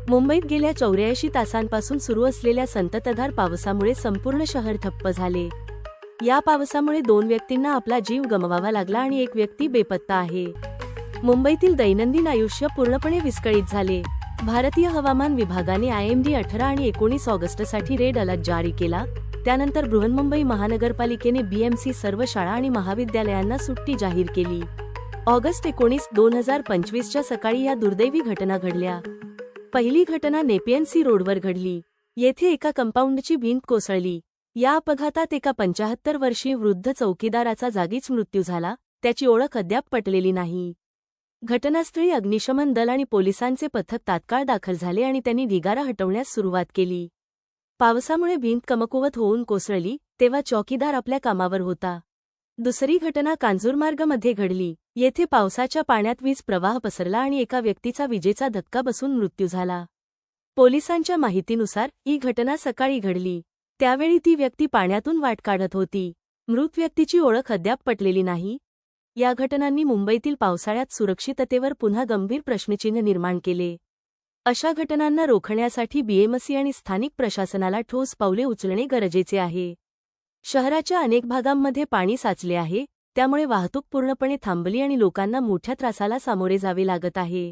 मुंबईत गेल्या 84 तासांपासून सुरू असलेल्या संततधार पावसामुळे संपूर्ण शहर ठप्प झाले. या पावसामुळे 2 व्यक्तींना आपला जीव गमवावा लागला आणि एक व्यक्ती बेपत्ता आहे. मुंबईतील दैनंदिन आयुष्य पूर्णपणे विस्कळीत झाले. भारतीय हवामान विभागाने IMD 18 आणि 19 ऑगस्टसाठी रेड अलर्ट जारी केला. त्यानंतर बृहन्मुंबई महानगरपालिकेने BMC सर्व शाळा आणि महाविद्यालयांना सुट्टी जाहीर केली. ऑगस्ट 19, 2025च्या सकाळी या दुर्दैवी घटना घडल्या. पहिली घटना नेपियन सी रोडवर घडली. येथे एका कंपाऊंडची भिंत कोसळली. या अपघातात एका 75 वर्षीय वृद्ध चौकीदाराचा जागीच मृत्यू झाला. त्याची ओळख अद्याप पटलेली नाही. घटनास्थळी अग्निशमन दल आणि पोलिसांचे पथक तात्काळ दाखल झाले आणि त्यांनी ढिगारा हटवण्यास सुरुवात केली. पावसामुळे भिंत कमकुवत होऊन कोसळली तेव्हा चौकीदार आपल्या कामावर होता. दुसरी घटना कांजूरमार्गमध्ये घडली. येथे पावसाच्या पाण्यात वीज प्रवाह पसरला आणि एका व्यक्तीचा विजेचा धक्का बसून मृत्यू झाला. पोलिसांच्या माहितीनुसार ही घटना सकाळी घडली. त्यावेळी ती व्यक्ती पाण्यातून वाट काढत होती. मृत व्यक्तीची ओळख अद्याप पटलेली नाही. या घटनांनी मुंबईतील पावसाळ्यात सुरक्षिततेवर पुन्हा गंभीर प्रश्नचिन्ह निर्माण केले. अशा घटनांना रोखण्यासाठी BMC आणि स्थानिक प्रशासनाला ठोस पावले उचलणे गरजेचे आहे. शहराच्या अनेक भागांमध्ये पाणी साचले आहे, त्यामुळे वाहतूक पूर्णपणे थांबली आणि लोकांना मोठ्या त्रासाला सामोरे जावे लागत आहे.